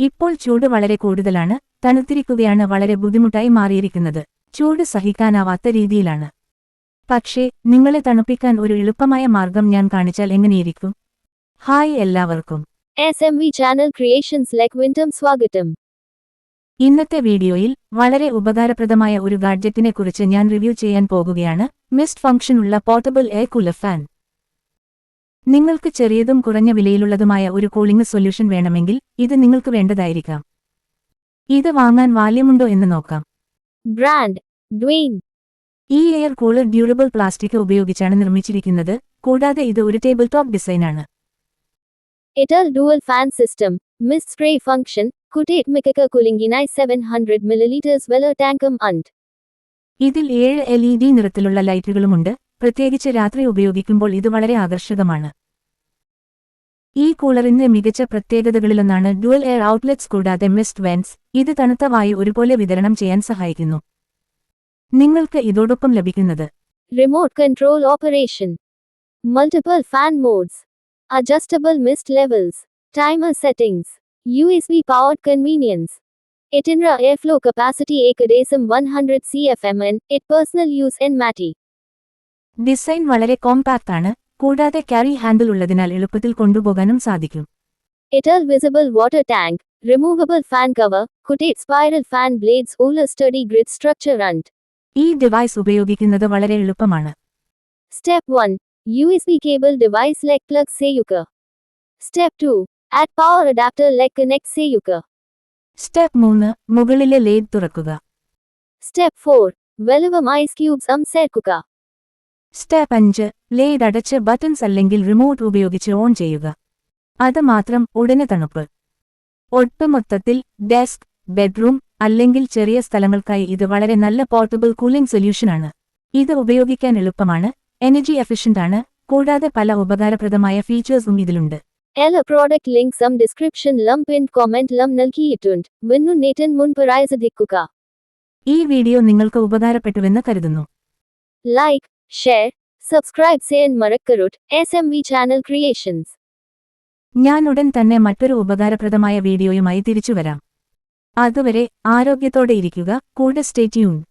ഇപ്പോൾ ചൂട് വളരെ കൂടുതലാണ്, തണുത്തിരിക്കുകയാണ്, വളരെ ബുദ്ധിമുട്ടായി മാറിയിരിക്കുന്നത്. ചൂട് സഹിക്കാനാവാത്ത രീതിയിലാണ്. പക്ഷേ നിങ്ങളെ തണുപ്പിക്കാൻ ഒരു എളുപ്പമായ മാർഗം ഞാൻ കാണിച്ചാൽ എങ്ങനെയിരിക്കും? ഹായ് എല്ലാവർക്കും, SMV ചാനൽ ക്രിയേഷൻസിലേക്ക് വീണ്ടും സ്വാഗതം. ഇന്നത്തെ വീഡിയോയിൽ വളരെ ഉപകാരപ്രദമായ ഒരു ഗാഡ്ജറ്റിനെ കുറിച്ച് ഞാൻ റിവ്യൂ ചെയ്യാൻ പോകുകയാണ്. മിസ്റ്റ് ഫംഗ്ഷൻ ഉള്ള പോർട്ടബിൾ എയർ കൂളർ ഫാൻ. നിങ്ങൾക്ക് ചെറിയതും കുറഞ്ഞ വിലയിലുള്ളതുമായ ഒരു കൂളിംഗ് സൊല്യൂഷൻ വേണമെങ്കിൽ ഇത് നിങ്ങൾക്ക് വേണ്ടതായിരിക്കാം. ഇത് വാങ്ങാൻ വാല്യമുണ്ടോ എന്ന് നോക്കാം. ബ്രാൻഡ് ഡ്വെയിൻ. ഈ എയർ കൂളർ ഡ്യൂറബിൾ പ്ലാസ്റ്റിക് ഉപയോഗിച്ചാണ് നിർമ്മിച്ചിരിക്കുന്നത്, കൂടാതെ ഇത് ഒരു ടേബിൾ ടോപ്പ് ഡിസൈനാണ്. എറ്റൽ dual fan system, mist spray function, കുട്ടേറ്റ് മികക കുലിംഗിനായി 700 ml വെള്ള ടാങ്കം ഉണ്ട്. ഇതിൽ 7 LED നിറത്തിലുള്ള ലൈറ്റുകളുമുണ്ട്. പ്രത്യേകിച്ച് രാത്രി ഉപയോഗിക്കുമ്പോൾ ഇത് വളരെ ആകർഷകമാണ്. ഈ കൂളറിന്റെ മികച്ച പ്രത്യേകതകളിലൊന്നാണ് ഡ്യുവൽ എയർ ഔട്ട്ലെറ്റ്സ്, കൂടാതെ മിസ്റ്റ് വെന്റ്സ്. ഇത് തണുത്ത വായു ഒരുപോലെ വിതരണം ചെയ്യാൻ സഹായിക്കുന്നു. നിങ്ങൾക്ക് ഇതോടൊപ്പം ലഭിക്കുന്നത് remote control operation, multiple fan modes, adjustable mist levels, timer settings, USB powered convenience. Etinra airflow capacity ഏകദേശം 100 CFM. It personal use in Mati. Design വളരെ കോമ്പാക്ട് ആണ്, കൂടാതെ ക്യാരി ഹാൻഡിൽ ഉള്ളതിനാൽ എളുപ്പത്തിൽ കൊണ്ടുപോകാനും സാധിക്കും. Etal visible water tank, removable fan cover, Kutate spiral fan blades, Ola sturdy grid structure and. ഈ device ഉപയോഗിക്കുന്നത് വളരെ എളുപ്പമാണ്. Step 1. USB cable device like plug seyuka. Step 2. Add power adapter like connect seyuka. Step 3. മുകളിലെ laid തുറക്കുക. Step 4. Velavum ice cubes ചേർക്കുക. Step 5. Laid അടച്ച് buttons അല്ലെങ്കിൽ remote ഉപയോഗിച്ച് ഓൺ ചെയ്യുക. അത് മാത്രം, ഉടനെ തണുപ്പ്. ഒട്ടുമൊത്തത്തിൽ ഡെസ്ക്, ബെഡ്റൂം അല്ലെങ്കിൽ ചെറിയ സ്ഥലങ്ങൾക്കായി ഇത് വളരെ നല്ല പോർട്ടബിൾ കൂളിംഗ് സൊല്യൂഷനാണ്. ഇത് ഉപയോഗിക്കാൻ എളുപ്പമാണ്, എനർജി എഫിഷ്യന്റ് ആണ്, കൂടാതെ പല ഉപകാരപ്രദമായ ഫീച്ചേഴ്സും ഇതിലുണ്ട്. എല്ലാ പ്രോഡക്റ്റ് ലിങ്ക് ഡിസ്ക്രിപ്ഷൻ പിൻ കോമെന്റ് നൽകിയിട്ടുണ്ട്. വിന്നു നേട്ടൻ മുൻപരായധിക്കുക. ഈ വീഡിയോ നിങ്ങൾക്ക് ഉപകാരപ്പെട്ടുവെന്ന് കരുതുന്നു. ലൈക്ക്, ഷെയർ, സബ്സ്ക്രൈബ് ചെയ്യാൻ മറക്കരുത്. SMV channel creations. ഞാൻ ഉടൻ തന്നെ മറ്റൊരു ഉപകാരപ്രദമായ വീഡിയോയുമായി തിരിച്ചുവരാം. അതുവരെ ആരോഗ്യത്തോടെ ഇരിക്കുക. കൂടെ സ്റ്റേ ട്യൂൺഡ്.